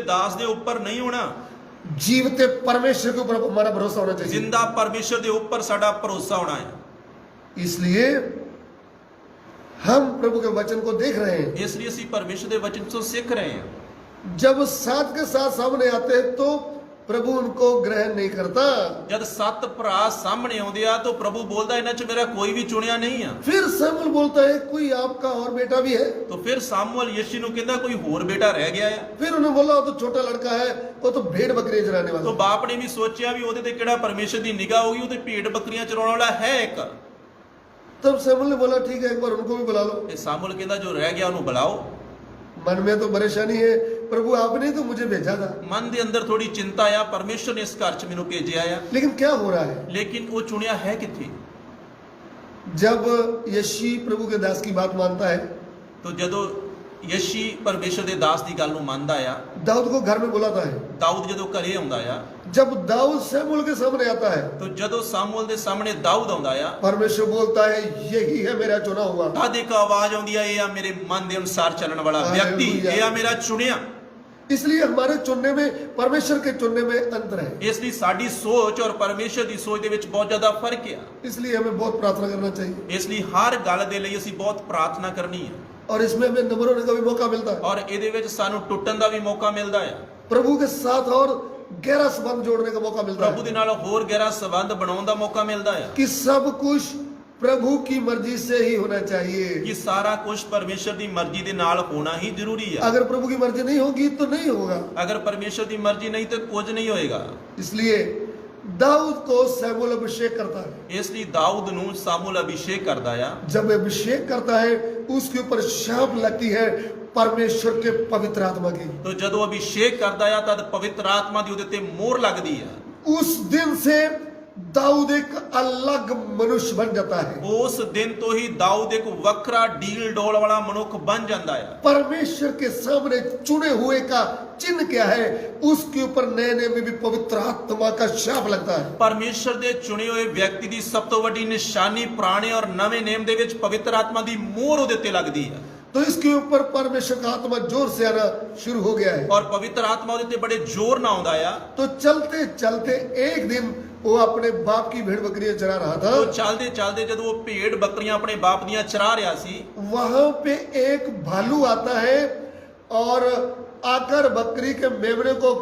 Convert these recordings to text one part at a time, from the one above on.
दास दे ऊपर नहीं होना, जीवते परमेश्वर के ऊपर हमारा भरोसा होना चाहिए। जिंदा परमेश्वर दे ऊपर साडा भरोसा होना है। इसलिए हम प्रभु के वचन को देख रहे हैं। इसलिए ਅਸੀਂ परमेश्वर दे वचन से सीख रहे हैं। जब साथ के साथ सामने आते हैं तो प्रभु उनको ग्रहण नहीं करता। जब 7 भरा सामने आउंदे आ तो प्रभु बोलदा इन्हां च मेरा कोई भी चुनिया नहीं है। फिर शमूएल बोलता है कोई आपका और बेटा भी है। तो फिर सामुएल यीशु नु कहंदा कोई होर बेटा रह गया है। फिर उन्होंने बोला वो तो छोटा लड़का है, वो तो भेड़ बकरी चराने वाला। तो बाप ने भी सोचा भी ओदे ते किहड़ा परमेश्वर दी निगाह होगी, ओदे भेड़ बकरियां चराउण वाला है एक। तब शमूएल ने बोला ठीक है एक बार उनको भी बुला लो। ते सामुएल कहंदा जो रह गया उन्हें बुलाओ। मन में तो परेशानी है, प्रभु आपने तो मुझे भेजा था। मन दे अंदर थोड़ी चिंता आ, परमेश्वर ने इस घर च मैनू भेजिया आ, लेकिन क्या हो रहा है? लेकिन वो चुनिया है किथे? जब यशी प्रभु के दास की बात मानता है तो जदों यशी परमेश्वर दे दास दी गल नूं मनदा आ, दाऊद को घर में बुलाता है। दाऊद जदों घरे आउंदा आ, जब दाऊद शमूएल के सामने आता है तो जदों सामुएल दे सामने दाऊद आउंदा आ, परमेश्वर बोलता है यही है मेरा चुना हुआ। तद एक आवाज आउंदी आ, ये आ मेरे मन दे अनुसार चलण वाला व्यक्ति, ये आ मेरा चुनिया। इसलिए हमारे चुनने में परमेश्वर के चुनने में अंतर है। इसलिए साडी सोच और परमेश्वर दी सोच दे विच बहुत ज्यादा फर्क है। इसलिए हमें बहुत प्रार्थना करना चाहिए इसलिए हर गल दे लई असीं बहुत प्रार्थना करनी है, और इसमें हमें नंबर होने का भी मौका मिलता है और इहदे विच सानू टुटण दा भी मौका मिलदा है। प्रभु के साथ और गहरा संबंध जोड़ने का मौका मिलता प्रभु दे नाल होर गहरा संबंध बनाउण दा मौका मिलदा है कि सब कुछ प्रभु की मर्जी से ही होना चाहिए। कि सारा कुछ परमेश्वर दी मर्जी दे नाल होना ही जरूरी है। अगर प्रभु की मर्जी नहीं होगी तो नहीं होगा। अगर परमेश्वर दी मर्जी नहीं तो कुछ नहीं होएगा। इसलिए दाऊद को शमूएल अभिषेक करता है। इसलिए दाऊद नूं सामुएल अभिषेक करदा आ। जब अभिषेक करता है उसके ऊपर शाप लगती है परमेश्वर के पवित्र आत्मा की। तो जदों अभिषेक करदा आ तद पवित्र आत्मा दी उहदे ते मोहर लगदी है। उस दिन से दाऊद एक अलग मनुष्य बन जाता है। उस दिन तो ही दाऊद एक वखरा डील डोल वाला मनुख बन जाता है। परमेश्वर के सामने चुने हुए का चिन्ह क्या है? उसके ऊपर नए नए में भी पवित्र आत्मा का शाप लगता है। परमेश्वर दे चुने हुए व्यक्ति दी सब तो वड्डी निशानी पुराने और नवे नेम दे विच पवित्र आत्मा दी मोहर उहदे ते लगदी है। तो इसके ऊपर परमेश्वर का आत्मा जोर से आना शुरू हो गया है, और पवित्र आत्मा उहदे ते बड़े जोर ना आउंदा आ। तो चलते चलते एक दिन वो अपने बाप की भेड़ बकरियां चरा रहा था। तो चलते चलते जब वो भेड़ बकरियां अपने बाप दियां चरा रहा सी, वहां पे एक भालू आता है और आकर बकरी के मेमने को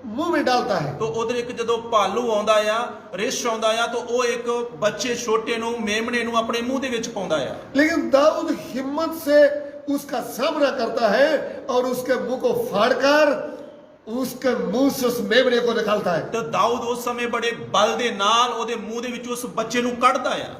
मुंह में डालता है। तो उधर एक जदों भालू आउंदा आ, रिछ आउंदा आ, तो वो एक बच्चे छोटे नूं मेमने नूं अपने मुंह दे विच पाउंदा आ। लेकिन दाऊद हिम्मत से उसका सामना करता है और उसके मुंह को फाड़कर उसके मुंह से उस मेमने को निकालता है। तो दाऊद उस समय बड़े बल दे नाल ओदे मुंह दे विच उस बच्चे नूं कढदा आ।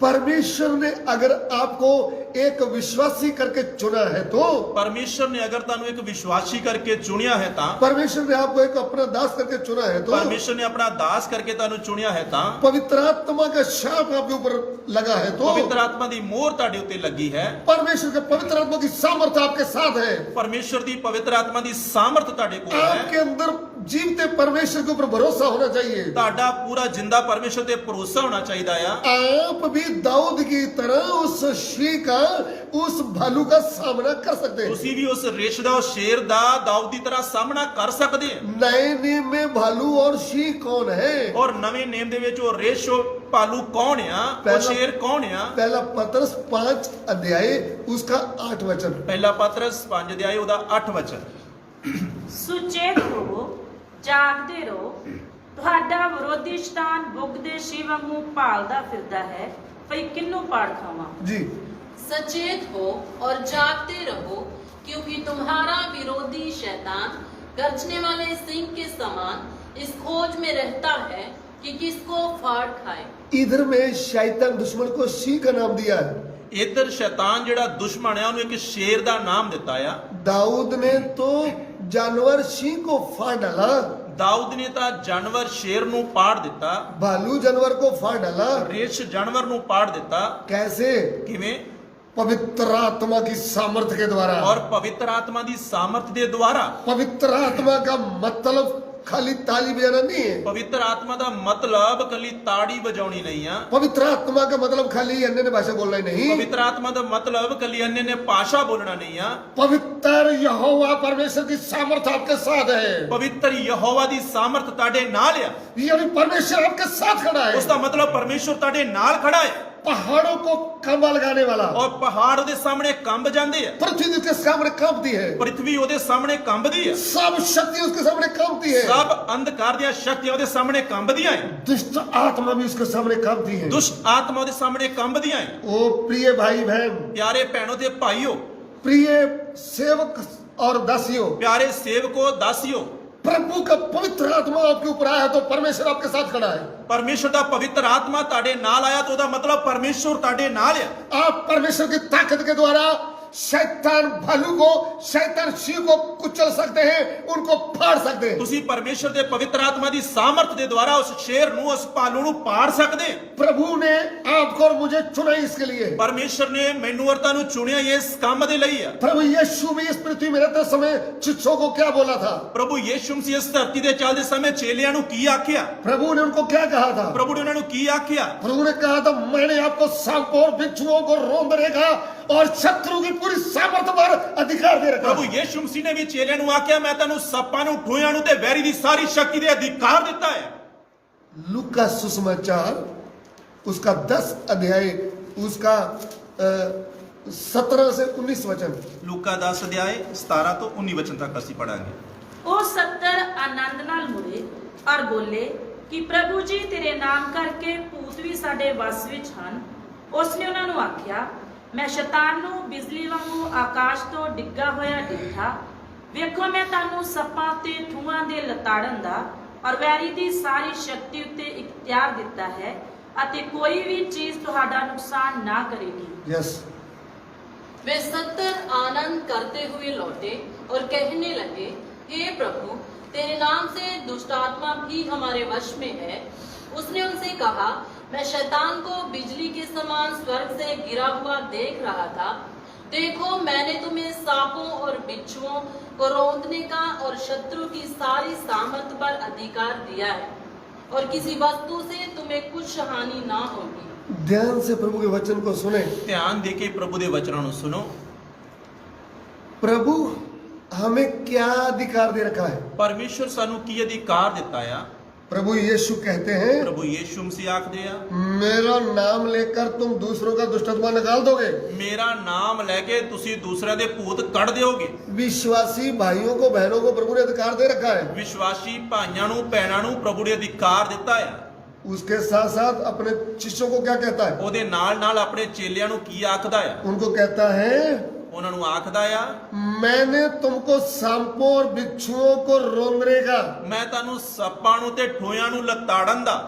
परमेश्वर ने अगर आपको एक विश्वासी करके चुना है तो, परमेश्वर ने अगर तानू एक विश्वासी करके चुनिया है ता, परमेश्वर ने आपको एक अपना दास करके चुना है तो, परमेश्वर ने अपना दास करके तानू चुनिया है ता, पवित्र आत्मा का शाप आपके ऊपर लगा है तो, पवित्र आत्मा दी मोहर ताडे उत्ते लगी है, परमेश्वर के पवित्र आत्मा की सामर्थ आपके साथ है, परमेश्वर दी पवित्र आत्मा दी सामर्थ ताडे कोल आपके है, अंदर जीवते परमेश्वर के ऊपर भरोसा होना चाहिए। ताडा पूरा जिंदा परमेश्वर ते भरोसा होना चाहिए आ। आप भी दाऊद की तरह उस शी का, उस भालू का सामना कर सकते हैं। तुसी भी उस रिछ दा उस शेर दा दाऊद दी तरह सामना कर सकदे हो। नए नियम में भालू और शी कौन है? और नवे नेम दे विच ओ रिछ भालू कौन आ, ओ शेर कौन आ? पहला पतरस 5 अध्याय उसका 8 वचन। पहला पतरस 5 अध्याय ओदा 8 वचन। सुचेत होवो, जागदे रहो, तुहाडा विरोधी शैतान बुगदे शी वांगू भालदा फिरदा है, भई किन्नू पाड़ खावां। जी, सचेत हो और जागते रहो, क्योंकि तुम्हारा विरोधी शैतान गर्जने वाले सिंह के समान इस खोज में रहता है कि किसको फाड़ खाए। इधर में शैतान दुश्मन को शी का नाम दिया है। इधर शैतान जेड़ा दुश्मन है उन्हें एक शेर दा नाम दिता है। दाऊद ने तो जानवर शी को फाड़ डाला, दाऊद ने ता जानवर शेर नू पाड़ दिता, भालू जानवर को फाड़ डाला। रिछ जानवर नू पाड़ दिता। कैसे? किवें? पवित्र आत्मा की सामर्थ के द्वारा। और पवित्र आत्मा दी सामर्थ दे द्वारा। पवित्र आत्मा का मतलब खाली ताली बजाना नहीं है। ਪਵਿੱਤਰ ਆਤਮਾ ਦਾ ਮਤਲਬ ਕੱਲੀ ਤਾੜੀ ਵਜਾਉਣੀ ਨਹੀਂ ਆ। पवित्र आत्मा का मतलब खाली अन्य भाषा बोलना ही नहीं। ਪਵਿੱਤਰ ਆਤਮਾ ਦਾ ਮਤਲਬ ਕੱਲੀ अन्य ਨੇ ਭਾਸ਼ਾ ਬੋਲਣਾ ਨਹੀਂ ਆ। पवित्र यहोवा परमेश्वर की सामर्थ आपके साथ है। ਪਵਿੱਤਰ ਯਹੋਵਾ ਦੀ ਸਾਮਰਥ ਤੁਹਾਡੇ ਨਾਲ ਆ। यानी परमेश्वर आपके साथ खड़ा है। ਉਸ ਦਾ ਮਤਲਬ ਪਰਮੇਸ਼ਵਰ ਤੁਹਾਡੇ ਨਾਲ ਖੜਾ ਹੈ। पहाड़ों को कंबा लगाने वाला, ਔਰ ਪਹਾੜ ਉਹਦੇ ਸਾਹਮਣੇ ਕੰਬ ਜਾਂਦੇ ਆ। पृथ्वी के सामने कांपती है, ਪ੍ਰithvi ਉਹਦੇ ਸਾਹਮਣੇ ਕੰਬਦੀ ਆ। सब शक्ति उसके सामने कांपती है, ਸਭ ਅੰਧਕਾਰ ਦੀਆਂ ਸ਼ਕਤੀਆਂ ਉਹਦੇ ਸਾਹਮਣੇ ਕੰਬਦੀਆਂ ਆ। दुष्ट आत्मा भी उसके सामने कांपती है। ਦੁਸ਼ਟ ਆਤਮਾ ਉਹਦੇ ਸਾਹਮਣੇ ਕੰਬਦੀਆਂ ਆ। ओ प्रिय भाई बहन, ਪਿਆਰੇ ਭੈਣੋ ਤੇ ਭਾਈਓ, प्रिय सेवक और दासियों, ਪਿਆਰੇ ਸੇਵਕੋ, ਦਾਸੀਓ, प्रभु का पवित्र आत्मा आपके ऊपर आया तो परमेश्वर आपके साथ खड़ा है। ਪਰਮੇਸ਼ਵਰ ਦਾ ਪਵਿੱਤਰ ਆਤਮਾ ਤੁਹਾਡੇ ਨਾਲ ਆਇਆ ਤਾਂ ਉਹਦਾ ਮਤਲਬ ਪਰਮੇਸ਼ਵਰ ਤੁਹਾਡੇ ਨਾਲ ਆ। आप परमेश्वर की ताकत के द्वारा शैतान भालू को, शैतान शिव को कुचल सकते हैं, उनको फाड़ सकते हैं। ਤੁਸੀਂ ਪਰਮੇਸ਼ਵਰ ਦੇ ਪਵਿੱਤਰ ਆਤਮਾ ਦੀ ਸਾਮਰਥ ਦੇ ਦੁਆਰਾ ਉਸ ਸ਼ੇਰ ਨੂੰ, ਉਸ ਭਾਲੂ ਨੂੰ ਪਾੜ ਸਕਦੇ। प्रभु ने आपको और मुझे चुना इसके लिए। ਪਰਮੇਸ਼ਵਰ ਨੇ ਮੈਨੂੰ ਔਰ ਤੁਹਾਨੂੰ ਚੁਣਿਆ ਇਸ ਕੰਮ ਦੇ ਲਈ ਆ। प्रभु यीशु भी इस पृथ्वी में रहते समय शिष्यों को क्या बोला था? ਪ੍ਰਭੂ ਯੀਸ਼ੂ ਮਸੀਹ ਇਸ ਧਰਤੀ ਦੇ ਚੱਲਦੇ ਸਮੇਂ ਚੇਲਿਆਂ ਨੂੰ ਕੀ ਆਖਿਆ? प्रभु ने उनको क्या कहा था? ਪ੍ਰਭੂ ਨੇ ਉਹਨਾਂ ਨੂੰ ਕੀ ਆਖਿਆ? प्रभु ने कहा था, मैंने आपको सांपों और बिच्छुओं को रौंदने का और शत्रु की पूरी सामर्थ पर अधिकार दे रखा। ਪ੍ਰਭੂ ਯੀਸ਼ੂ ਮਸੀਹ ਨੇ ਵੀ ਚੇਲਿਆਂ ਨੂੰ ਆਖਿਆ, ਮੈਂ ਤੁਹਾਨੂੰ ਸੱਪਾਂ ਨੂੰ, ਠੋਇਆਂ ਨੂੰ ਤੇ ਵੈਰੀ ਦੀ ਸਾਰੀ ਸ਼ਕਤੀ ਦੇ ਅਧਿਕਾਰ ਦਿੱਤਾ ਹੈ। लूका सुसमाचार उसका 10 अध्याय उसका 17 से 19 वचन। ਲੂਕਾ 10 ਅਧਿਆਏ 17 ਤੋਂ 19 ਵਚਨ ਤੱਕ ਅਸੀਂ ਪੜਾਂਗੇ। ਉਹ 70 ਆਨੰਦ ਨਾਲ ਮੁੜੇ ਔਰ ਬੋਲੇ ਕਿ ਪ੍ਰਭੂ ਜੀ ਤੇਰੇ ਨਾਮ ਕਰਕੇ ਭੂਤ ਵੀ ਸਾਡੇ ਵਸ ਵਿੱਚ ਹਨ। ਉਸਨੇ ਉਹਨਾਂ ਨੂੰ ਆਖਿਆ, ਮੈਂ ਸ਼ੈਤਾਨ ਨੂੰ ਬਿਜਲੀ ਵਾਂਗੂ ਆਕਾਸ਼ ਤੋਂ ਡਿੱਗਾ ਹੋਇਆ ਦੇਖਾ। ਵੇਖੋ ਮੈਂ ਤੁਹਾਨੂੰ ਸੱਪਾਂ ਤੇ ਠੂਆਂ ਦੇ ਲਤਾੜਨ ਦਾ ਔਰ ਵੈਰੀ ਦੀ ਸਾਰੀ ਸ਼ਕਤੀ ਉੱਤੇ ਇਖਤਿਆਰ ਦਿੱਤਾ ਹੈ ਅਤੇ ਕੋਈ ਵੀ ਚੀਜ਼ ਤੁਹਾਡਾ ਨੁਕਸਾਨ ਨਾ ਕਰੇਗੀ। यस। वे 70 आनंद करते हुए लौटे और कहने लगे, हे प्रभु, तेरे नाम से दुष्ट आत्मा भी हमारे वश में है। उसने उनसे कहा, मैं शैतान को बिजली के समान स्वर्ग से गिरा हुआ देख रहा था। देखो मैंने तुम्हें सांपों और बिच्छुओं को रौंदने का और शत्रु की सारी सामर्थ पर अधिकार दिया है और किसी वस्तु से तुम्हें कुछ हानि ना होगी। ध्यान से प्रभु के वचन को सुने। ਧਿਆਨ ਦੇ ਕੇ ਪ੍ਰਭੂ ਦੇ ਵਚਨਾਂ ਨੂੰ ਸੁਣੋ। प्रभु हमें क्या अधिकार दे रखा है? ਪਰਮੇਸ਼ਵਰ ਸਾਨੂੰ ਕੀ ਅਧਿਕਾਰ ਦਿੱਤਾ ਆ? प्रभु यीशु कहते हैं, ਪ੍ਰਭੂ ਯੀਸ਼ੂ ਮਸੀਹ ਆਖਦੇ ਆ, मेरा नाम लेकर तुम दूसरों का दुष्टात्मा निकाल दोगे। ਮੇਰਾ ਨਾਮ ਲੈ ਕੇ ਤੁਸੀਂ ਦੂਸਰਿਆਂ ਦੇ ਭੂਤ ਕੱਢ ਦਿਓਗੇ। विश्वासी भाइयों को, बहनों को प्रभु ने अधिकार दे रखा है। ਵਿਸ਼ਵਾਸੀ ਭਾਈਆਂ ਨੂੰ, ਭੈਣਾਂ ਨੂੰ ਪ੍ਰਭੂ ਨੇ ਅਧਿਕਾਰ ਦਿੱਤਾ ਆ। उसके साथ साथ अपने शिष्यों को क्या कहता है? ਉਹਦੇ ਨਾਲ ਨਾਲ ਆਪਣੇ ਚੇਲਿਆਂ ਨੂੰ ਕੀ ਆਖਦਾ ਆ? उनको कहता है, ਉਹਨਾਂ ਨੂੰ ਆਖਦਾ ਆ, मैंने तुमको सांपों और बिच्छुओं को रौंदने का ਮੈਂ ਤੁਹਾਨੂੰ ਸੱਪਾਂ ਨੂੰ ਤੇ ਠੋਇਆਂ ਨੂੰ ਲਤਾੜਨ ਦਾ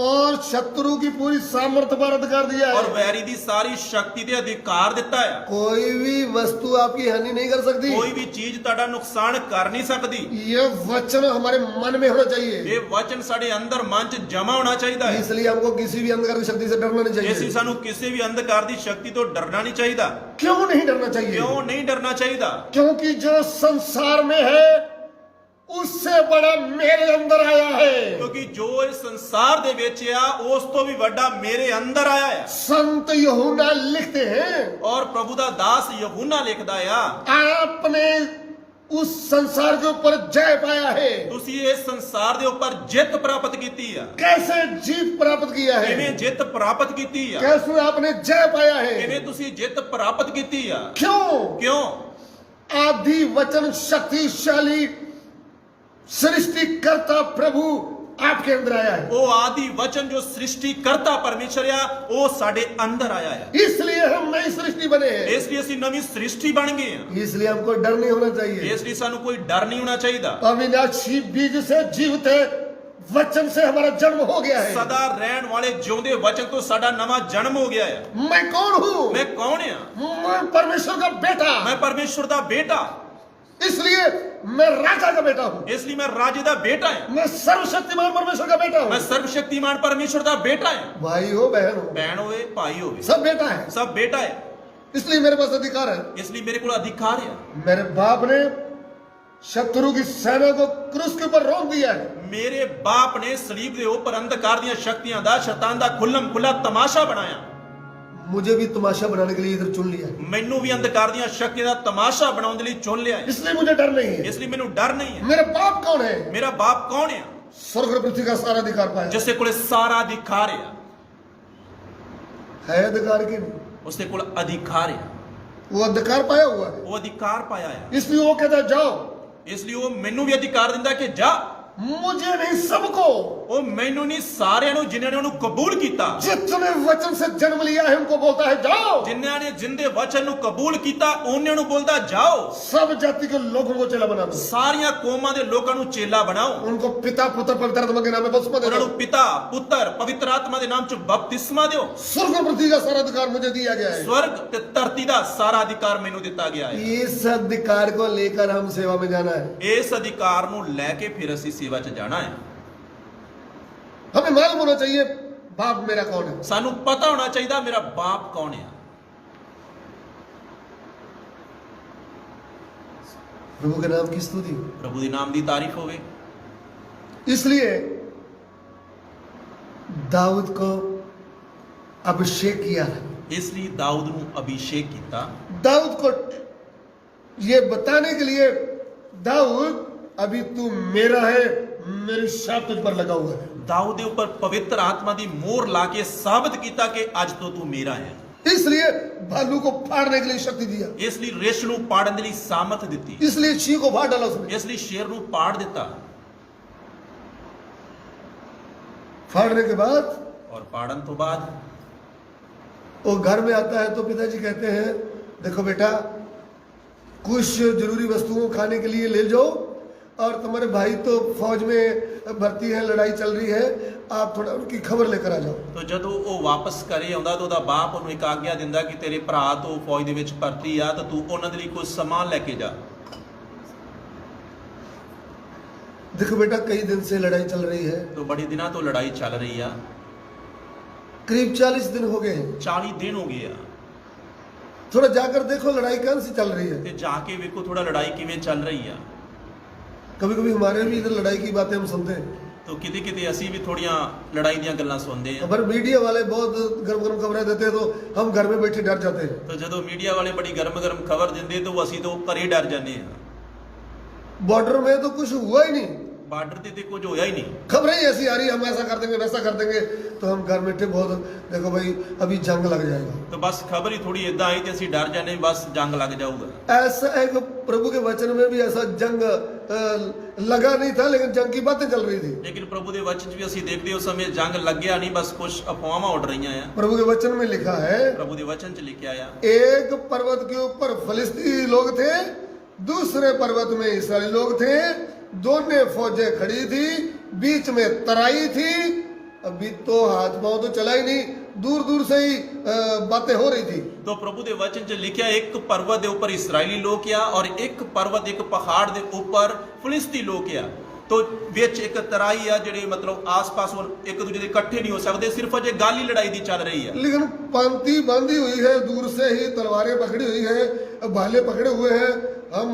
और शत्रु की पूरी सामर्थ्य पर अधिकार दिया ਔਰ है। ਵੈਰੀ ਦੀ ਸਾਰੀ ਸ਼ਕਤੀ ਤੇ ਅਧਿਕਾਰ ਦਿੱਤਾ ਆ। कोई भी वस्तु आपकी हानि नहीं कर सकती। ਕੋਈ ਵੀ ਚੀਜ਼ ਤੁਹਾਡਾ ਨੁਕਸਾਨ ਕਰ ਨਹੀਂ ਸਕਦੀ। ये वचन हमारे मन में होना चाहिए। ਇਹ ਵਚਨ ਸਾਡੇ ਅੰਦਰ ਮਨ 'ਚ ਜਮਾ ਹੋਣਾ ਚਾਹੀਦਾ ਹੈ। इसलिए हमको किसी भी अंधकार की शक्ति से डरना नहीं ਇਸ ਲਈ चाहिए। ਸਾਨੂੰ ਕਿਸੇ ਵੀ ਅੰਧਕਾਰ ਦੀ ਸ਼ਕਤੀ ਤੋਂ ਡਰਨਾ ਨਹੀਂ ਚਾਹੀਦਾ। क्यों नहीं डरना चाहिए? ਕਿਉਂ ਨਹੀਂ ਡਰਨਾ ਚਾਹੀਦਾ? क्योंकि जो संसार में है उससे बड़ा मेरे अंदर आया है। ਕਿਉਂਕਿ ਜੋ ਇਸ ਸੰਸਾਰ ਦੇ ਵਿੱਚ ਆ ਉਸ ਤੋਂ ਵੀ ਵੱਡਾ ਮੇਰੇ ਅੰਦਰ ਆਇਆ ਆ। संत यूहन्ना लिखते हैं, ਔਰ ਪ੍ਰਭੂ ਦਾ ਦਾਸ ਯਹੂਨਾ ਲਿਖਦਾ ਆ, आपने उस संसार के ऊपर जय पाया है। ਤੁਸੀਂ ਇਸ ਸੰਸਾਰ ਦੇ ਉੱਪਰ ਜਿੱਤ ਪ੍ਰਾਪਤ ਕੀਤੀ ਆ। कैसे जीत प्राप्त किया है? ਕਿਵੇਂ ਜਿੱਤ ਪ੍ਰਾਪਤ ਕੀਤੀ ਆ? कैसे आपने जय पाया है? ਕਿਵੇਂ ਤੁਸੀਂ ਜਿੱਤ ਪ੍ਰਾਪਤ ਕੀਤੀ ਆ? क्यों? ਕਿਉਂ? आदि वचन शक्तिशाली सृष्टिकर्ता प्रभु आपके अंदर आया है। ਉਹ ਆਦि ਵਚਨ ਜੋ ਸ੍ਰਿਸ਼ਟੀ ਕਰਤਾ ਪਰਮੇਸ਼ਰ ਆ ਉਹ ਸਾਡੇ ਅੰਦਰ ਆਇਆ ਆ। इसलिए हम नई सृष्टि बने हैं। ਇਸ ਲਈ ਅਸੀਂ ਨਵੀਂ ਸ੍ਰਿਸ਼ਟੀ ਬਣ ਗਏ ਆ। इसलिए हमको डर नहीं होना चाहिए। ਇਸ ਲਈ ਸਾਨੂੰ ਕੋਈ ਡਰ ਨਹੀਂ ਹੋਣਾ ਚਾਹੀਦਾ। अविनाशी बीज से जीवित है, वचन से हमारा जन्म हो गया है। ਸਦਾ ਰਹਿਣ ਵਾਲੇ ਜਿਉਂਦੇ ਵਚਨ ਤੋਂ ਸਾਡਾ ਨਵਾਂ ਜਨਮ ਹੋ ਗਿਆ ਹੈ। मैं कौन हूँ? ਮੈਂ ਕੌਣ ਆ? मैं परमेश्वर का बेटा। ਮੈਂ ਪਰਮੇਸ਼ਰ ਦਾ ਬੇਟਾ। इसलिए मैं राजा का बेटा हूँ। ਇਸ ਲਈ ਮੈਂ ਰਾਜੇ ਦਾ ਬੇਟਾ ਹਾਂ। मैं सर्वशक्तिमान परमेश्वर का बेटा ਮੈਂ हूँ। ਸਰਵਸ਼ਕਤੀਮਾਨ ਪਰਮੇਸ਼ਰ ਦਾ ਬੇਟਾ ਹਾਂ। भाई हो, बहन हो, ਭੈਣ ਹੋਵੇ, ਭਾਈ ਹੋਵੇ, सब बेटा है। ਸਭ ਬੇਟਾ ਹੈ। इसलिए मेरे पास अधिकार है। ਇਸ ਲਈ ਮੇਰੇ ਕੋਲ ਅਧਿਕਾਰ ਹੈ। मेरे बाप ने शत्रु की सेना को क्रूस के ऊपर रोक दिया है। ਮੇਰੇ ਬਾਪ ਨੇ ਸਲੀਬ ਦੇ ਉੱਪਰ ਅੰਧਕਾਰ ਦੀਆਂ ਸ਼ਕਤੀਆਂ ਦਾ ਸ਼ੈਤਾਨ ਦਾ ਖੁੱਲਮ ਖੁੱਲਾ ਤਮਾਸ਼ਾ ਬਣਾਇਆ। मुझे भी तमाशा बनाने के लिए इधर चुन लिया है। ਮੈਨੂੰ ਵੀ ਅੰਧਕਾਰ ਦੀਆਂ ਸ਼ਕਤੀਆਂ ਦਾ ਤਮਾਸ਼ਾ ਬਣਾਉਣ ਦੇ ਲਈ ਚੁਣ ਲਿਆ ਹੈ। इसलिए मुझे डर नहीं है। ਇਸ ਲਈ ਮੈਨੂੰ ਡਰ ਨਹੀਂ ਹੈ। मेरा बाप कौन है? ਮੇਰਾ ਬਾਪ ਕੌਣ ਹੈ? स्वर्ग और पृथ्वी का सारा अधिकार पाया ਜਿਸ ਦੇ ਕੋਲੇ ਸਾਰਾ ਅਧਿਕਾਰ ਹੈ। है अधिकार की नहीं? ਉਸ ਦੇ ਕੋਲ ਅਧਿਕਾਰ ਹੈ। वो अधिकार पाया हुआ है, ਉਹ ਅਧਿਕਾਰ ਪਾਇਆ ਹੈ। इसलिए वो कहता है जाओ। ਇਸ ਲਈ ਉਹ ਮੈਨੂੰ ਵੀ ਅਧਿਕਾਰ ਦਿੰਦਾ ਕਿ ਜਾ। मुझे नहीं, सबको। ਉਹ ਮੈਨੂੰ ਨਹੀਂ, ਸਾਰਿਆਂ ਨੂੰ ਜਿਨ੍ਹਾਂ ਨੇ ਉਹਨੂੰ ਕਬੂਲ ਕੀਤਾ, जितने वचन से जन्म लिया है उनको बोलता है जाओ। ਜਿਨ੍ਹਾਂ ਨੇ ਜਿੰਦੇ ਵਚਨ ਨੂੰ ਕਬੂਲ ਕੀਤਾ ਉਹਨਾਂ ਨੂੰ ਬੋਲਦਾ ਜਾਓ। सब जाति के लोगों को चेला बना दो। ਸਾਰੀਆਂ ਕੌਮਾਂ ਦੇ ਲੋਕਾਂ ਨੂੰ ਚੇਲਾ ਬਣਾਓ। उनको पिता पुत्र पवित्र आत्मा के नाम में बपतिस्मा दे ਉਹਨਾਂ दो। ਨੂੰ ਪਿਤਾ ਪੁੱਤਰ ਪਵਿੱਤਰ ਆਤਮਾ ਦੇ ਨਾਮ ਚ ਬਪਤਿਸਮਾ ਦਿਓ। स्वर्ग और पृथ्वी का सारा अधिकार मुझे दिया गया है। ਸਵਰਗ ਤੇ ਧਰਤੀ ਦਾ ਸਾਰਾ ਅਧਿਕਾਰ ਮੈਨੂੰ ਦਿੱਤਾ ਗਿਆ ਹੈ। इस अधिकार को लेकर हम सेवा में जाना है। ਇਸ ਅਧਿਕਾਰ ਨੂੰ ਲੈ ਕੇ ਫਿਰ ਅਸੀਂ ਸੇਵਾ 'ਚ ਜਾਣਾ ਹੈ। हमें मालूम होना चाहिए बाप मेरा कौन है। ਸਾਨੂੰ ਪਤਾ ਹੋਣਾ ਚਾਹੀਦਾ ਮੇਰਾ ਬਾਪ ਕੌਣ ਹੈ। प्रभु के नाम की स्तुति। ਪ੍ਰਭੂ ਦੇ ਨਾਮ ਦੀ ਤਾਰੀਫ ਹੋਵੇ। इसलिए दाऊद को अभिषेक किया। ਇਸ ਲਈ ਦਾਊਦ ਨੂੰ ਅਭਿਸ਼ੇਕ ਕੀਤਾ। दाऊद को ये बताने के लिए, दाऊद अभी तू मेरा है, मेरी शाप तुझ पर लगा हुआ है। ਦਾਊਦ ਦੇ ਉੱਪਰ ਪਵਿੱਤਰ ਆਤਮਾ ਦੀ ਮੋਹਰ ਲਾ ਕੇ ਸਾਬਤ ਕੀਤਾ ਕਿ ਅੱਜ ਤੋਂ ਤੂੰ ਮੇਰਾ ਹੈ। इसलिए भालू को फाड़ने के लिए शक्ति दिया। ਇਸ ਲਈ ਰਿਛ ਨੂੰ ਪਾੜਨ ਦੇ ਲਈ ਸਾਮਰਥ ਦਿੱਤੀ। इसलिए सिंह को फाड़ डाला उसने। ਇਸ ਲਈ ਸ਼ੇਰ ਨੂੰ ਪਾੜ ਦਿੱਤਾ। फाड़ने के बाद ਔਰ ਪਾੜਨ ਤੋਂ ਬਾਅਦ वो घर में आता है तो पिताजी कहते हैं देखो बेटा, कुछ जरूरी वस्तुओं खाने के लिए ले जाओ, और तुम्हारे भाई तो फौज में भर्ती है, लड़ाई चल रही है, आप थोड़ा उनकी खबर लेकर आ जाओ। ਤੋ ਜਦੋਂ ਉਹ ਵਾਪਸ ਘਰੇ ਆਉਂਦਾ ਤਾਂ ਉਹਦਾ ਬਾਪ ਉਹਨੂੰ ਇੱਕ ਆਗਿਆ ਦਿੰਦਾ ਕਿ ਤੇਰੇ ਭਰਾ ਤੋਂ ਫੌਜ ਦੇ ਵਿੱਚ ਭਰਤੀ ਆ ਤਾਂ ਤੂੰ ਉਹਨਾਂ ਦੇ ਲਈ ਕੁਝ ਸਮਾਨ ਲੈ ਕੇ ਜਾ। देखो बेटा, कई दिन से लड़ाई चल रही है, ਤੋ ਬੜੇ ਦਿਨਾਂ ਤੋਂ ਲੜਾਈ ਚੱਲ ਰਹੀ ਆ। करीब 40 दिन हो गए हैं। 40 ਦਿਨ ਹੋ ਗਏ ਆ। थोड़ा जाकर देखो लड़ाई कौन सी चल रही है। ਤੇ ਜਾ ਕੇ ਵੇਖੋ ਥੋੜਾ ਲੜਾਈ ਕਿਵੇਂ ਚੱਲ ਰਹੀ ਆ। कभी कभी हमारे भी इधर लड़ाई की बातें हम सुनते हैं, ਤੋ ਕਿਤੇ ਕਿਤੇ ਅਸੀਂ ਵੀ ਥੋੜੀਆਂ ਲੜਾਈ ਦੀਆਂ ਗੱਲਾਂ ਸੁਣਦੇ ਆ। पर मीडिया वाले बहुत गर्म गर्म खबरें देते हैं तो हम घर में बैठे डर जाते हैं। ਤੋ ਜਦੋਂ ਮੀਡੀਆ ਵਾਲੇ ਬੜੀ ਗਰਮ ਗਰਮ ਖਬਰ ਦਿੰਦੇ ਤਾਂ ਅਸੀਂ ਤਾਂ ਘਰੇ ਡਰ ਜਾਂਦੇ ਆ। बॉर्डर में तो कुछ हुआ ही नहीं, ਬਾਰਡਰ ਤੇ ਕੁਝ ਹੋਇਆ ਹੀ ਨਹੀਂ। खबरें ही ऐसी आ रही, हम ऐसा कर देंगे वैसा कर देंगे, तो हम घर बैठे बहुत देखो भाई अभी जंग लग जाएगा। तो बस खबर ही थोड़ी इदा आई तो ਅਸੀਂ डर जाने बस जंग लग जाऊगा। ऐसा एक प्रभु के वचन में भी ऐसा जंग लगा नहीं था, लेकिन जंग की बातें चल रही थी। लेकिन प्रभु के वचन भी ਅਸੀਂ देखते उस समय जंग लग गया नहीं, बस कुछ अफवाहां उड़ रही हैं। प्रभु के वचन में लिखा है, प्रभु के वचन च लिखा आया, एक पर्वत के ऊपर फलिस्तीनी लोग थे, दूसरे पर्वत में इस्राएली लोग थे, दोनों फौजें खड़ी थी, बीच में तराई थी। अभी तो हाथ पांव तो चला ही नहीं, दूर दूर से ही बातें हो रही थी। तो प्रभु के वचन च लिखा एक पर्वत के ऊपर इस्राएली लोग आ और एक पर्वत एक पहाड़ के ऊपर फिलिस्ती लोग आ। तो विच एक तराई आ जिहड़े मतलब आस पास एक दूसरे के इकट्ठे नहीं हो सकते, सिर्फ अजे गाली लड़ाई दी चल रही है। लेकिन पंक्ति बांधी हुई है, दूर से ही तलवारें पकड़ी हुई है, भाले पकड़े हुए हैं, हम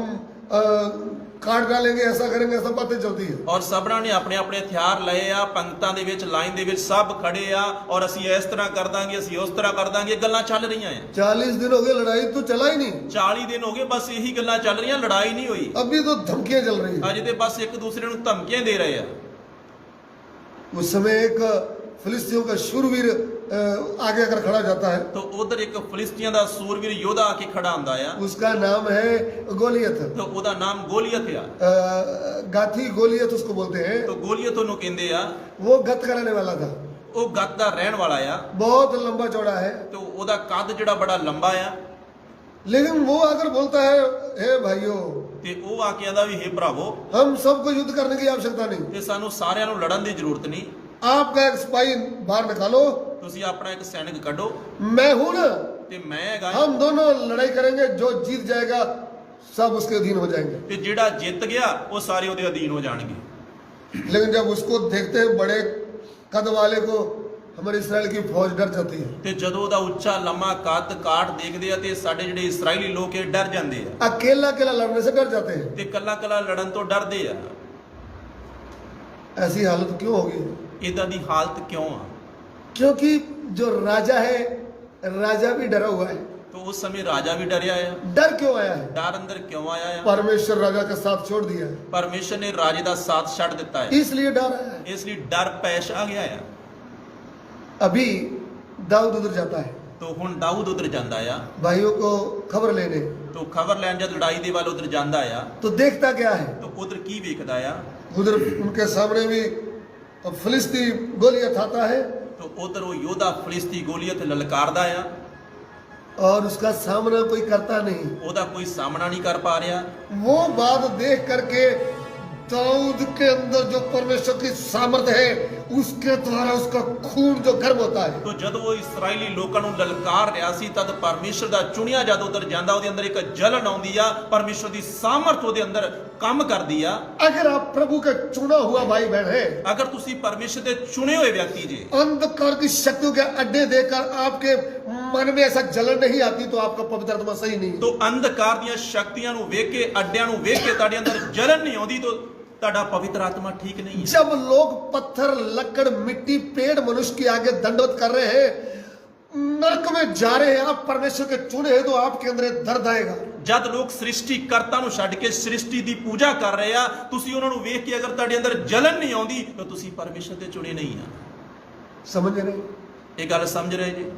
काट डालेंगे, ऐसा करेंगे, ऐसा बातें चलती है। और सबना ने अपने अपने हथियार लए आ, पंक्तां दे विच लाइन दे विच सब खड़े आ और असी इस तरह कर दांगे, असी उस तरह कर दांगे, गल्लां चल रही हैं। 40 दिन हो गए, लड़ाई तो चला ही नहीं। 40 दिन हो गए, बस यही गल्लां चल रही हैं, लड़ाई नहीं हुई। अभी तो धमकियां चल रही है। अजे ते बस एक दूसरे नूं धमकियां दे रहे हैं। उस समय एक फिलिस्तियों का शूरवीर आगे आकर खड़ा जाता है, तो उधर एक फिलिस्तियों का सूरवीर योद्धा आके खड़ा हुंदा है। उसका नाम है गोलियत। तो ओदा नाम गोलियत है, गाथी गोलियत उसको बोलते हैं। तो गोलियत ओनू कहंदे आ। वो गत कराने वाला था, वो गत दा रहन वाला आ, बहुत लंबा चौड़ा है। तो ओदा कद जिहड़ा बड़ा लंबा आ। लेकिन वो आकर बोलता है, हे भाइयों, ते वो आके आंदा भी हे भरावो, हम सबको युद्ध करने की आवश्यकता नहीं, ते सानू सारियां नूं लड़न दी जरूरत नहीं। आपका एक सिपाही बाहर निकालो, तुसी अपना एक सैनिक कढो, मैं हूं ना, ते मैं हैगा, हम दोनों लड़ाई करेंगे, जो जीत जाएगा सब उसके अधीन हो जाएंगे। ते जिहड़ा जित गया वो सारे उहदे अधीन हो जाणगे। लेकिन जब उसको देखते हैं बड़े कद वाले को, हमारे इसराइल की फौज डर जाती है। ਤੇ ਜਦੋਂ ਉਹਦਾ ਉੱਚਾ ਲੰਮਾ ਕੱਦ ਕਾਠ ਦੇਖਦੇ ਆ ਤੇ ਸਾਡੇ ਜਿਹੜੇ ਇਸਰਾਈਲੀ ਲੋਕ ਇਹ ਡਰ ਜਾਂਦੇ ਆ अकेला अकेला लड़ने से डर जाते हैं। ਤੇ ਕੱਲਾ ਕੱਲਾ ਲੜਨ ਤੋਂ ਡਰਦੇ ਆ। ऐसी हालत क्यों होगी? ਇਦਾਂ ਦੀ ਹਾਲਤ ਕਿਉਂ ਆ? क्योंकि जो राजा है, राजा भी डरा हुआ है। तो उस समय राजा भी डरिया है। डर क्यों आया है? डर अंदर क्यों आया है? परमेश्वर राजा का साथ छोड़ दिया है, परमेश्वर ने राजे का साथ छड़ दिता है, इसलिए डर आया है। इसलिए डर पेश आ गया है। अभी दाऊद उधर जाता है, तो हुन दाऊद उधर जांदा है, भाइयों को खबर लेने। तो खबर लैन जब लड़ाई दे वाल उधर जांदा है, तो देखता क्या है? तो उधर की वेखदा है? उधर उनके सामने भी फिलिस्ती गोलियत आता है, तो उधर वो योद्धा फिलिस्ती गोलियत ललकारदा है, और उसका सामना कोई करता नहीं। ओदा कोई सामना नहीं कर पा रहा। वो बात देख करके दाऊद के अंदर जो परमेश्वर की सामर्थ है, उसके द्वारा उसका खून जो गर्म होता है। तो जब वो इसराइली लोगों को ललकार रहा सी तद परमेश्वर दा चुनिया जद उधर जांदा ओदे अंदर एक जलन आउंदी आ, परमेश्वर दी सामर्थ ओदे अंदर काम करदी आ। अगर आप प्रभु का चुना हुआ भाई बहन है, अगर तुसी परमेश्वर दे चुने हुए व्यक्ति जे, अंधकार की शक्तियों के अड्डे देकर आपके मन में ऐसा जलन नहीं आती, तो आपका पवित्र आत्मा सही नहीं है। तो अंधकार दी शक्तियां नु वेख के अड्डियां नु वेख के ताडे अंदर जलन नहीं आउंदी, तो ताड़ा पवित्र आत्मा ठीक नहीं है। जब लोग पत्थर, लकड़, मिट्टी, पेड़ मनुष्य के आगे दंडवत कर रहे हैं, नरक में जा रहे हैं, आप परमेश्वर के चुने हैं, तो आपके अंदर एक दर्द आएगा। जद लोग सृष्टि करता नु छड्ड के सृष्टि दी पूजा कर रहे आ, तुसी उन्हां नु वेख के अगर ताडे अंदर जलन नहीं आउंदी, तो तुसी परमेश्वर दे चुने नहीं आ। समझ रहे? ये गल समझ रहे जी?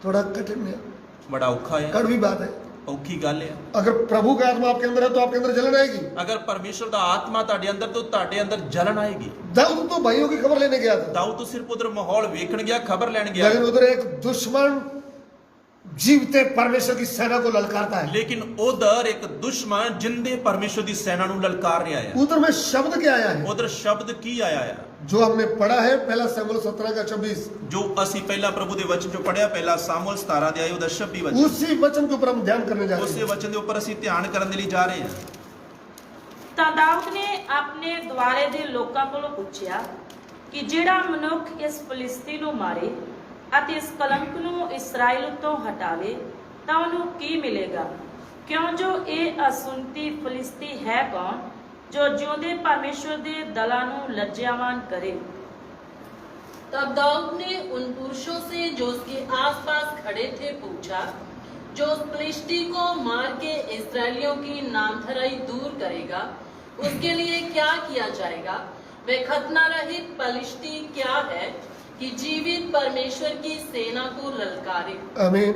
थोड़ा कठिन है, बड़ा औखा है, कड़वी बात है। औखी गल है। अगर प्रभु का आत्मा आपके अंदर है, तो आपके अंदर जलन आएगी। अगर परमेश्वर दा आत्मा ताडे अंदर, तो ताडे अंदर जलन आएगी। दाऊद तो भाइयों की खबर लेने गया था, दाऊद तो सिर्फ उधर माहौल वेखण गया, खबर लेने गया, लेकिन उधर एक दुश्मन जीवते परमेश्वर की सेना को ललकारता है। लेकिन उधर एक दुश्मन जिंदे परमेश्वर दी सेना नु ललकार रहा है। उधर में शब्द क्या आया है? उधर शब्द की आया है जो हमने पढ़ा है, पहला शमूएल 17 का 26। जो असी पहला प्रभु दे वचन जो पढ़िया, पहला सामुएल 17 दे आए उधर 26 वचन, उसी वचन के ऊपर हम ध्यान करने जा रहे उस हैं। वचन के ऊपर ਅਸੀਂ ਧਿਆਨ ਕਰਨ ਦੇ ਲਈ ਜਾ ਰਹੇ ਹਾਂ। ਤਾਂ ਦਾਊਦ ਨੇ ਆਪਣੇ ਦੁਆਲੇ ਦੇ ਲੋਕਾਂ ਕੋਲੋਂ ਪੁੱਛਿਆ ਕਿ ਜਿਹੜਾ ਮਨੁੱਖ ਇਸ ਫਲਿਸਤੀ ਨੂੰ ਮਾਰੇ ਅਤੇ ਇਸ ਕਲੰਕ ਨੂੰ ਇਸਰਾਇਲ ਤੋਂ ਹਟਾਵੇ ਤਾਂ ਉਹਨੂੰ ਕੀ ਮਿਲੇਗਾ? ਕਿਉਂ ਜੋ ਇਹ ਅਸੁੰਤੀ ਫਲਿਸਤੀ ਹੈ ਕੌਣ ਜੋ ਜਿਉਂਦੇ परमेश्वर ਦੇ ਦਲਾਂ ਨੂੰ लज्जावान करे? तब दाऊद ने उन पुरुषों से जो उसके आसपास खड़े थे पूछा, जो उस फिलिस्ती को मार के इस्राएलियों की नामधराई दूर करेगा, उसके लिए क्या किया जाएगा? वह खतना रहित फिलिस्ती क्या है कि जीवित परमेश्वर की सेना को ललकारे? आमीन।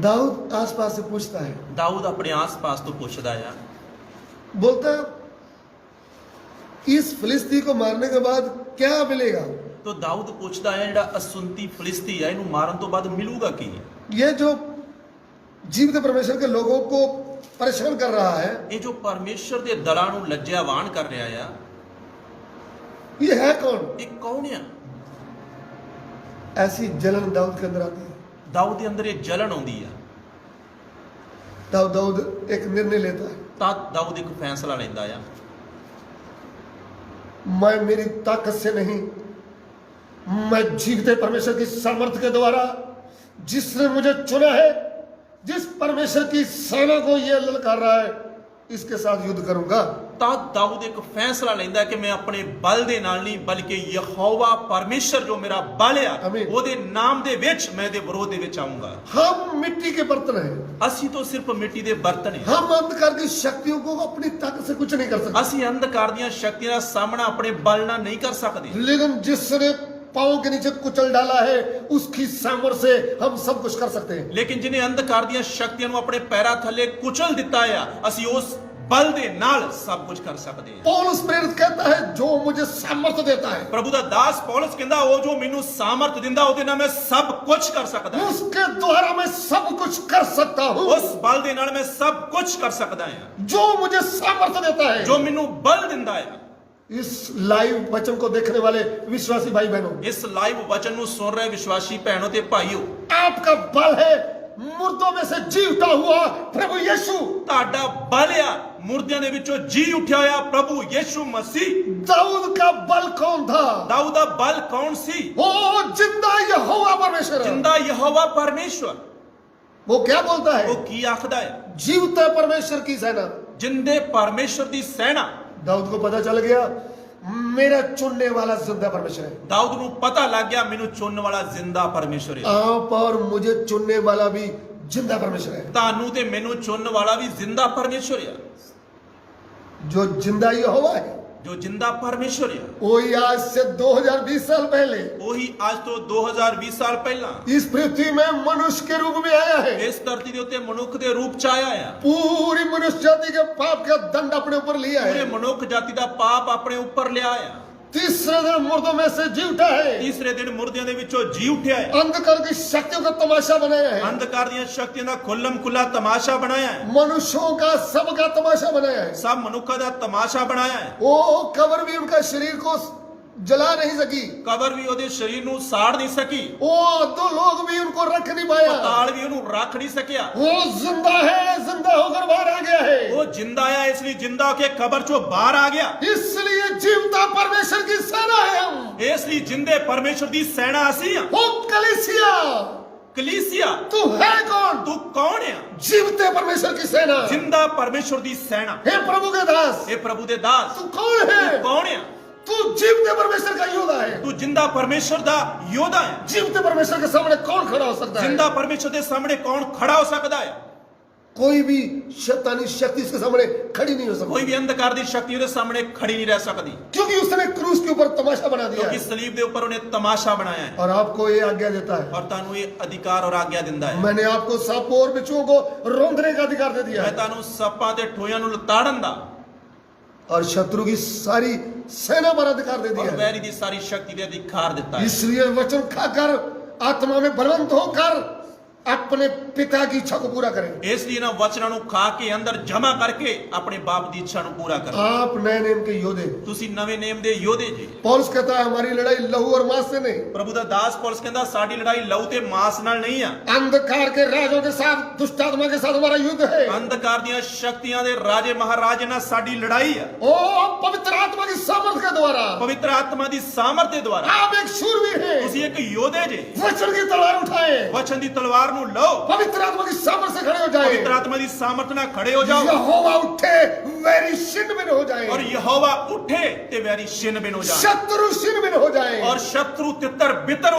दाऊद आसपास से पूछता है, दाऊद अपने आस-पास तो पूछदा है, बोलता इस फिलिस्ती को मारने के बाद क्या मिलेगा? तो दाऊद पूछदा है ਜਿਹੜਾ ਅਸੁੰਤੀ ਫਿਲਿਸਤੀ ਹੈ ਇਹਨੂੰ ਮਾਰਨ ਤੋਂ ਬਾਅਦ ਮਿਲੂਗਾ ਕੀ? ये जो जीवित परमेश्वर के लोगों को परेशान कर रहा है, ਇਹ ਜੋ ਪਰਮੇਸ਼ਰ ਦੇ ਦਲਾਂ ਨੂੰ ਲੱਜਿਆਵਾਨ ਕਰ ਰਿਹਾ ਆ, ये है कौन? ਇਹ ਕੌਣ ਆ? ऐसी जलन दाऊद के अंदर आती है। दाऊद ਦੇ ਅੰਦਰ ਇਹ ਜਲਨ ਆਉਂਦੀ ਆ। दाऊद एक निर्णय लेता है, ਤਾਂ दाऊद ਇੱਕ ਫੈਸਲਾ ਲੈਂਦਾ ਆ, मैं मेरी ताकत से नहीं, मैं जीवते परमेश्वर की सामर्थ्य के द्वारा, जिसने मुझे चुना है, जिस परमेश्वर की सेना को ये ललकार रहा है, इसके साथ युद्ध करूंगा। ਤਾਂ दाऊद ਇੱਕ ਫੈਸਲਾ ਲੈਂਦਾ ਕਿ ਮੈਂ ਆਪਣੇ ਬਲ ਦੇ ਨਾਲ ਨਹੀਂ ਬਲਕਿ ਯਹੋਵਾ ਪਰਮੇਸ਼ਰ ਜੋ ਮੇਰਾ ਬਲ ਆ ਆਮੀਨ। ਉਹਦੇ ਨਾਮ ਦੇ ਵਿੱਚ ਮੈਂ ਦੇ ਵਿਰੋਧ ਦੇ ਵਿੱਚ ਆਉਂਗਾ। हम मिट्टी के बर्तन हैं, ਅਸੀਂ ਤਾਂ ਸਿਰਫ ਮਿੱਟੀ ਦੇ ਬਰਤਨ ਹਾਂ। हम अंधकार की शक्तियों को अपनी ताकत से कुछ नहीं कर सकते, ਅਸੀਂ ਅੰਧਕਾਰ ਦੀਆਂ ਸ਼ਕਤੀਆਂ ਦਾ ਸਾਹਮਣਾ ਆਪਣੇ ਬਲ ਨਾਲ ਨਹੀਂ ਕਰ ਸਕਦੇ, लेकिन जिसने पांव के नीचे कुचल डाला है, उसकी सामर्थ्य से हम सब कुछ कर सकते हैं। ਲੇਕਿਨ ਜਿਹਨੇ ਅੰਧਕਾਰ ਦੀਆਂ ਸ਼ਕਤੀਆਂ ਨੂੰ ਆਪਣੇ ਪੈਰਾਂ ਥੱਲੇ ਕੁਚਲ ਦਿੱਤਾ ਆ, ਅਸੀਂ ਉਸ बल दे नाल सब कुछ कर सकते हैं। पौलुस प्रेरित कहता है, जो मुझे सामर्थ्य देता है, प्रभु दा दास पौलुस कहंदा ओ जो मेनू सामर्थ दिंदा ओदे नाल मैं सब कुछ कर सकदा हां, उसके द्वारा मैं सब कुछ कर सकता हूँ। उस बल दे नाल मैं सब कुछ कर सकदा हां जो मुझे सामर्थ्य देता है। जो मेनू बल दिंदा है। इस लाइव वचन को देखने वाले विश्वासी भाई बहनों, इस लाइव वचन नु सुन रहे विश्वासी भैनों ते भाइयों, आपका बल है मुर्दों में से जी उठा हुआ प्रभु यीशु, ਤੁਹਾਡਾ ਬਲ ਆ ਮੁਰਦਿਆਂ ਦੇ ਵਿੱਚੋਂ ਜੀ ਉੱਠਿਆ ਹੋਇਆ ਪ੍ਰਭੂ ਯੀਸ਼ੂ ਮਸੀਹ। दाऊद का बल कौन था? ਦਾਊਦ ਦਾ ਬਲ ਕੌਣ ਸੀ? वो जिंदा यहोवा परमेश्वर है। ਜਿੰਦਾ ਯਹੋਵਾ ਪਰਮੇਸ਼ਵਰ। वो क्या बोलता है? ਉਹ ਕੀ ਆਖਦਾ ਹੈ? जीवते परमेश्वर की सेना। ਜਿੰਦੇ ਪਰਮੇਸ਼ਵਰ ਦੀ ਸੈਨਾ। दाऊद को पता चल गया मेरा चुनने वाला जिंदा परमेश्वर है। ਦਾਊਦ ਨੂੰ ਪਤਾ ਲੱਗ ਗਿਆ ਮੈਨੂੰ ਚੁਣਨ ਵਾਲਾ ਜ਼ਿੰਦਾ ਪਰਮੇਸ਼ਵਰ ਹੈ। आप और मुझे चुनने वाला भी जिंदा परमेश्वर है। ਤੁਹਾਨੂੰ ਤੇ ਮੈਨੂੰ ਚੁਣਨ ਵਾਲਾ ਵੀ ਜ਼ਿੰਦਾ ਪਰਮੇਸ਼ਵਰ ਹੈ। जो जिंदा यहोवा है, ਜੋ ਜਿੰਦਾ ਪਰਮੇਸ਼ਵਰ ਹੈ, वही आज से 2020 साल पहले ਉਹੀ ਅੱਜ ਤੋਂ 2020 ਸਾਲ ਪਹਿਲਾਂ इस पृथ्वी में मनुष्य के रूप में आया है। ਇਸ ਧਰਤੀ ਦੇ ਉੱਤੇ ਮਨੁੱਖ ਦੇ ਰੂਪ ਚ ਆਇਆ ਆ। पूरी मनुष्य जाति के पाप का दंड अपने ऊपर लिया ਪੂਰੇ है। ਮਨੁੱਖ ਜਾਤੀ ਦਾ ਪਾਪ ਆਪਣੇ ਉੱਪਰ ਲਿਆ ਆ। तीसरे दिन मुर्दों में से जी उठा है। ਤੀਸਰੇ ਦਿਨ ਮੁਰਦਿਆਂ ਦੇ ਵਿੱਚੋਂ ਜੀ ਉੱਠਿਆ ਹੈ। अंधकार की शक्तियों का तमाशा बनाया है। ਅੰਧਕਾਰ ਦੀਆਂ ਸ਼ਕਤੀਆਂ ਦਾ ਖੁੱਲਮ ਖੁੱਲਾ ਤਮਾਸ਼ਾ ਬਣਾਇਆ ਹੈ। मनुष्यों का सबका तमाशा बनाया है। ਸਭ ਮਨੁੱਖਾਂ ਦਾ ਤਮਾਸ਼ਾ ਬਣਾਇਆ ਹੈ। वो कब्र भी उनका शरीर को जला नहीं सकी। ਕਬਰ ਵੀ ਉਹਦੇ ਸਰੀਰ ਨੂੰ ਸਾੜ ਨਹੀਂ ਸਕੀ। वो दो लोग भी उनको रख नहीं पाया। ਪਤਾਲ ਵੀ ਉਹਨੂੰ ਰੱਖ ਨਹੀਂ ਸਕਿਆ। वो जिंदा है, जिंदा होकर बाहर आ गया है। ਉਹ ਜਿੰਦਾ ਆ, ਇਸ ਲਈ ਜਿੰਦਾ ਹੋ ਕੇ ਕਬਰ ਚੋਂ ਬਾਹਰ ਆ ਗਿਆ। इसलिए जीवता परमेश्वर की सेना है हम। ਇਸ ਲਈ ਜਿੰਦੇ ਪਰਮੇਸ਼ਵਰ ਦੀ ਸੈਨਾ ਅਸੀਂ ਆ। वो कलीसिया, ਕਲੀਸਿਆ तू है कौन? ਤੂੰ ਕੌਣ ਆ? जीवते परमेश्वर की सेना। ਜਿੰਦਾ ਪਰਮੇਸ਼ਵਰ ਦੀ ਸੈਨਾ। हे प्रभु के दास, ਇਹ ਪ੍ਰਭੂ ਦੇ ਦਾਸ तू कौन है? ਤੂੰ ਕੌਣ ਆ? तू जीवते परमेश्वर का योद्धा है। ਤੂੰ ਜਿੰਦਾ ਪਰਮੇਸ਼ਵਰ ਦਾ ਯੋਧਾ ਹੈ। जीवते परमेश्वर के सामने कौन खड़ा हो सकता है? ਜਿੰਦਾ ਪਰਮੇਸ਼ਵਰ ਦੇ ਸਾਹਮਣੇ ਕੌਣ ਖੜਾ ਹੋ ਸਕਦਾ ਹੈ? कोई भी शैतानी शक्ति इसके सामने खड़ी नहीं हो सकती, ਕੋਈ ਵੀ ਅੰਧਕਾਰ ਦੀ ਸ਼ਕਤੀ ਉਹਦੇ ਸਾਹਮਣੇ ਖੜੀ ਨਹੀਂ ਰਹਿ ਸਕਦੀ। क्योंकि उसने क्रूस के ऊपर तमाशा बना दिया ਕਿਉਂਕਿ है। ਸਲੀਬ ਦੇ ਉੱਪਰ ਉਹਨੇ ਤਮਾਸ਼ਾ ਬਣਾਇਆ ਹੈ। और आपको ये आज्ञा देता है। ਔਰ ਤੁਹਾਨੂੰ ਇਹ ਅਧਿਕਾਰ ਔਰ ਆਗਿਆ ਦਿੰਦਾ ਹੈ। मैंने आपको सांपों और बिच्छुओं को रौंदने का अधिकार दे दिया ਮੈਂ है ਤੁਹਾਨੂੰ ਸੱਪਾਂ ਤੇ ਠੋਇਆਂ ਨੂੰ ਲਤਾੜਨ ਦਾ और शत्रु की सारी सेना पर अधिकार दे दिया ਔਰ है। ਵੈਰੀ ਦੀ ਸਾਰੀ ਸ਼ਕਤੀ ਦੇ ਅਧਿਕਾਰ ਦਿੱਤਾ ਹੈ। इसलिए वचन खाकर आत्मा में बलवंत होकर अपने पिता की इच्छा को पूरा करें। ਇਸ ਲਈ ਇਹਨਾਂ ਵਚਨਾਂ ਨੂੰ ਖਾ ਕੇ ਅੰਦਰ ਜਮਾ ਕਰਕੇ ਆਪਣੇ ਬਾਪ ਦੀ ਇੱਛਾ ਨੂੰ ਪੂਰਾ ਕਰੋ। आप नए नेम के योद्धे। ਤੁਸੀਂ ਨਵੇਂ ਨੇਮ ਦੇ ਯੋਧੇ ਜੀ। पौलुस कहता है हमारी लड़ाई लहू और मांस से नहीं, ਪ੍ਰਭੂ ਦਾ ਦਾਸ ਪੌਲਸ ਕਹਿੰਦਾ ਸਾਡੀ ਲੜਾਈ ਲਹੂ ਤੇ ਮਾंस ਨਾਲ ਨਹੀਂ ਆ। अंधकार के राजों के साथ, दुष्ट आत्मा के साथ हमारा युद्ध है। ਅੰਧਕਾਰ ਦੀਆਂ ਸ਼ਕਤੀਆਂ ਦੇ ਰਾਜੇ ਮਹਾਰਾਜ ਨਾਲ ਸਾਡੀ ਲੜਾਈ ਆ। ओ पवित्र आत्मा की सामर्थ के द्वारा ਪਵਿੱਤਰ ਆਤਮਾ ਦੀ ਸਾਮਰਥ ਦੇ ਦੁਆਰਾ आप एक शूरवीर हैं। ਤੁਸੀਂ ਇੱਕ ਯੋਧੇ ਜੇ। वचन की तलवार उठाए, ਵਚਨ ਦੀ ਤਲਵਾਰ ਨੂੰ ਲਓ। पवित्र आत्मा की सामर्थ से खड़े हो जाए। ਪਵਿੱਤਰ ਆਤਮਾ ਦੀ ਸਾਮਰਥ ਨਾਲ ਖੜੇ ਹੋ ਜਾਓ। यहोवा उठे, वैरी छिन्न भिन्न हो जाए। ਔਰ ਯਹੋਵਾ ਉੱਠੇ ਤੇ ਵੈਰੀ ਛਿਨ ਬਿਨ ਹੋ ਜਾਣ। शत्रु छिन्न भिन्न हो जाए। ਔਰ ਸ਼ਤਰੂ ਤਿੱਤਰ ਬਿੱਤਰ